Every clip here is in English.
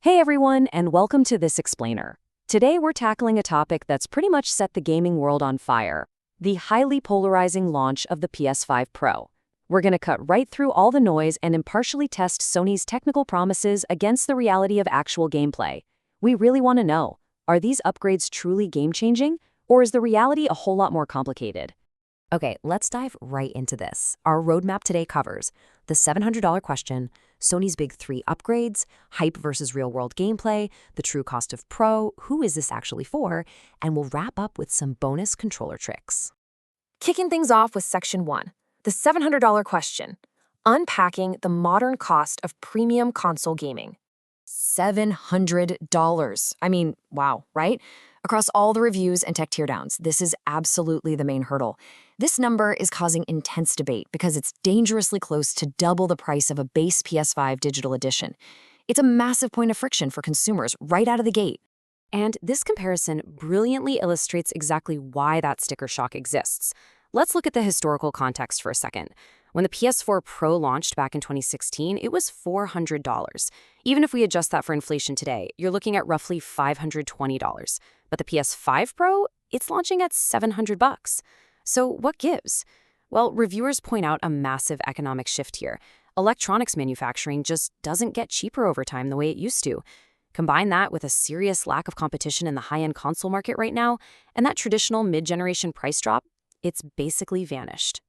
Hey everyone, and welcome to This Explainer. Today we're tackling a topic that's pretty much set the gaming world on fire, the highly polarizing launch of the PS5 Pro. We're going to cut right through all the noise and impartially test Sony's technical promises against the reality of actual gameplay. We really want to know, are these upgrades truly game-changing, or is the reality a whole lot more complicated? Okay, let's dive right into this. Our roadmap today covers the $700 question, Sony's big three upgrades, hype versus real-world gameplay, the true cost of Pro, who is this actually for, and we'll wrap up with some bonus controller tricks. Kicking things off with Section 1, the $700 question, unpacking the modern cost of premium console gaming. $700. I mean, wow, right? Across all the reviews and tech teardowns, this is absolutely the main hurdle. This number is causing intense debate because it's dangerously close to double the price of a base PS5 digital edition. It's a massive point of friction for consumers right out of the gate. And this comparison brilliantly illustrates exactly why that sticker shock exists. Let's look at the historical context for a second. When the PS4 Pro launched back in 2016, it was $400. Even if we adjust that for inflation today, you're looking at roughly $520. But the PS5 Pro, it's launching at $700. So what gives? Well, reviewers point out a massive economic shift here. Electronics manufacturing just doesn't get cheaper over time the way it used to. Combine that with a serious lack of competition in the high-end console market right now, and that traditional mid-generation price drop, it's basically vanished.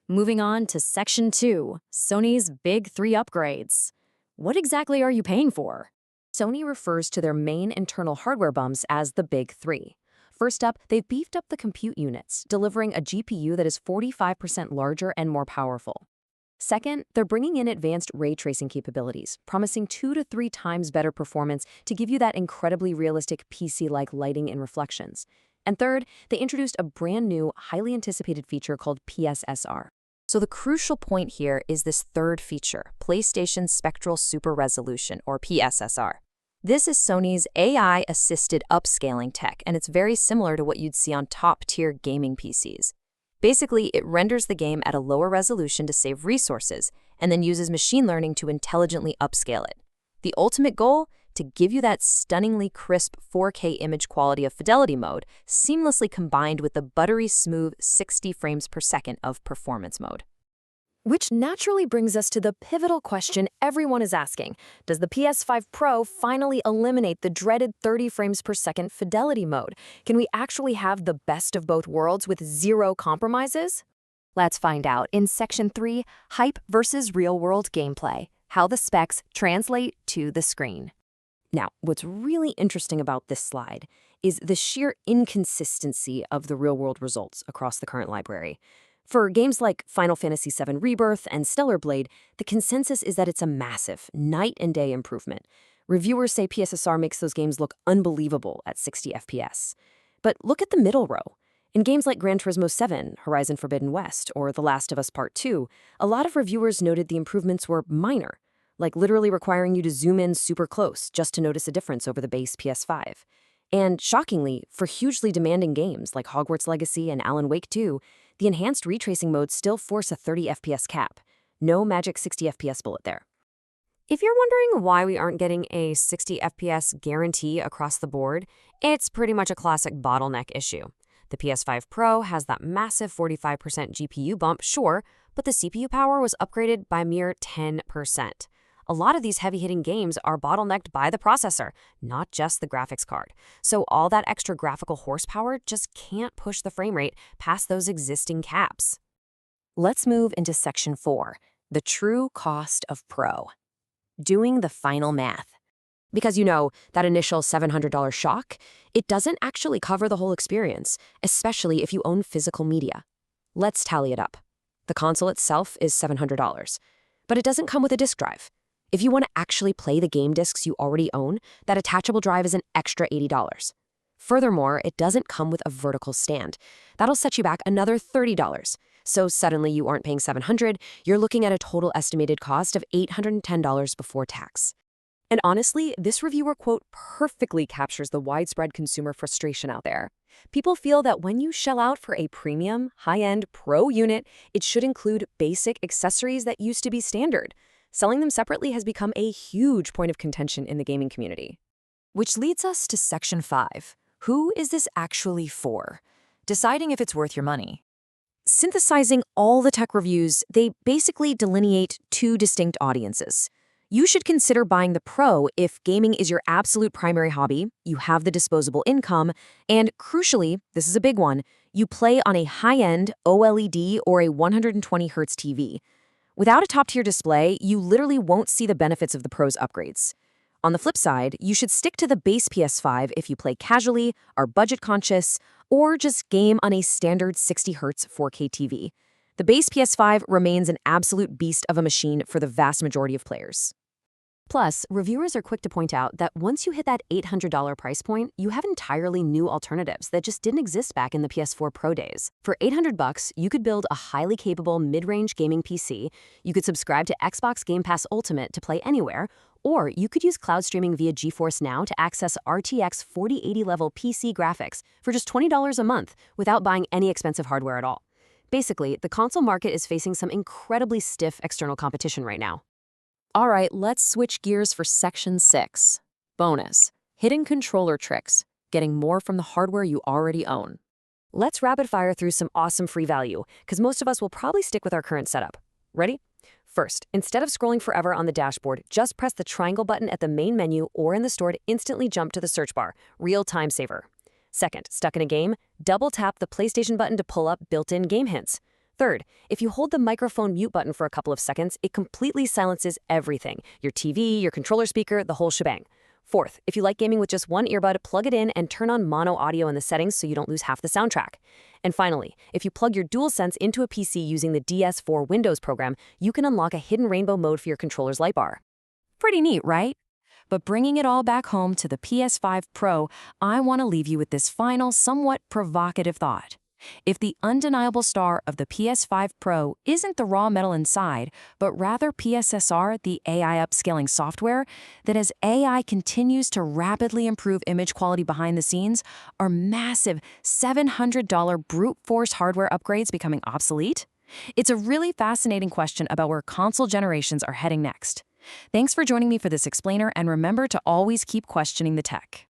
Moving on to Section 2, Sony's big three upgrades. What exactly are you paying for? Sony refers to their main internal hardware bumps as the big three. First up, they've beefed up the compute units, delivering a GPU that is 45% larger and more powerful. Second, they're bringing in advanced ray tracing capabilities, promising 2 to 3 times better performance to give you that incredibly realistic PC-like lighting and reflections. And third, they introduced a brand new, highly anticipated feature called PSSR. So the crucial point here is this third feature, PlayStation Spectral Super Resolution, or PSSR. This is Sony's AI-assisted upscaling tech, and it's very similar to what you'd see on top-tier gaming PCs. Basically, it renders the game at a lower resolution to save resources, and then uses machine learning to intelligently upscale it. The ultimate goal? To give you that stunningly crisp 4K image quality of Fidelity mode, seamlessly combined with the buttery smooth 60 frames per second of performance mode. Which naturally brings us to the pivotal question everyone is asking. Does the PS5 Pro finally eliminate the dreaded 30 frames per second Fidelity mode? Can we actually have the best of both worlds with zero compromises? Let's find out in Section 3, Hype versus Real-World Gameplay, how the specs translate to the screen. Now, what's really interesting about this slide is the sheer inconsistency of the real-world results across the current library. For games like Final Fantasy VII Rebirth and Stellar Blade, the consensus is that it's a massive, night-and-day improvement. Reviewers say PSSR makes those games look unbelievable at 60 FPS. But look at the middle row. In games like Gran Turismo 7, Horizon Forbidden West, or The Last of Us Part 2, a lot of reviewers noted the improvements were minor, like literally requiring you to zoom in super close just to notice a difference over the base PS5. And shockingly, for hugely demanding games like Hogwarts Legacy and Alan Wake 2, the enhanced retracing modes still force a 30 FPS cap. No magic 60 FPS bullet there. If you're wondering why we aren't getting a 60 FPS guarantee across the board, it's pretty much a classic bottleneck issue. The PS5 Pro has that massive 45% GPU bump, sure, but the CPU power was upgraded by a mere 10%. A lot of these heavy-hitting games are bottlenecked by the processor, not just the graphics card. So all that extra graphical horsepower just can't push the frame rate past those existing caps. Let's move into Section 4, the true cost of Pro. Doing the final math. Because that initial $700 shock, it doesn't actually cover the whole experience, especially if you own physical media. Let's tally it up. The console itself is $700, but it doesn't come with a disk drive. If you want to actually play the game discs you already own, that attachable drive is an extra $80. Furthermore, it doesn't come with a vertical stand. That'll set you back another $30. So suddenly you aren't paying $700, you're looking at a total estimated cost of $810 before tax. And honestly, this reviewer quote perfectly captures the widespread consumer frustration out there. People feel that when you shell out for a premium, high-end Pro unit, it should include basic accessories that used to be standard. Selling them separately has become a huge point of contention in the gaming community. Which leads us to Section 5. Who is this actually for? Deciding if it's worth your money. Synthesizing all the tech reviews, they basically delineate two distinct audiences. You should consider buying the Pro if gaming is your absolute primary hobby, you have the disposable income, and crucially, this is a big one, you play on a high-end OLED or a 120Hz TV. Without a top-tier display, you literally won't see the benefits of the Pro's upgrades. On the flip side, you should stick to the base PS5 if you play casually, are budget-conscious, or just game on a standard 60Hz 4K TV. The base PS5 remains an absolute beast of a machine for the vast majority of players. Plus, reviewers are quick to point out that once you hit that $800 price point, you have entirely new alternatives that just didn't exist back in the PS4 Pro days. For $800, you could build a highly capable mid-range gaming PC, you could subscribe to Xbox Game Pass Ultimate to play anywhere, or you could use cloud streaming via GeForce Now to access RTX 4080 level PC graphics for just $20 a month without buying any expensive hardware at all. Basically, the console market is facing some incredibly stiff external competition right now. All right, let's switch gears for Section 6. Bonus. Hidden controller tricks. Getting more from the hardware you already own. Let's rapid fire through some awesome free value, because most of us will probably stick with our current setup. Ready? First, instead of scrolling forever on the dashboard, just press the triangle button at the main menu or in the store to instantly jump to the search bar. Real time saver. Second, stuck in a game? Double tap the PlayStation button to pull up built-in game hints. Third, if you hold the microphone mute button for a couple of seconds, it completely silences everything. Your TV, your controller speaker, the whole shebang. Fourth, if you like gaming with just one earbud, plug it in and turn on mono audio in the settings so you don't lose half the soundtrack. And finally, if you plug your DualSense into a PC using the DS4 Windows program, you can unlock a hidden rainbow mode for your controller's light bar. Pretty neat, right? But bringing it all back home to the PS5 Pro, I want to leave you with this final, somewhat provocative thought. If the undeniable star of the PS5 Pro isn't the raw metal inside, but rather PSSR, the AI upscaling software, that as AI continues to rapidly improve image quality behind the scenes, are massive $700 brute force hardware upgrades becoming obsolete? It's a really fascinating question about where console generations are heading next. Thanks for joining me for this explainer, and remember to always keep questioning the tech.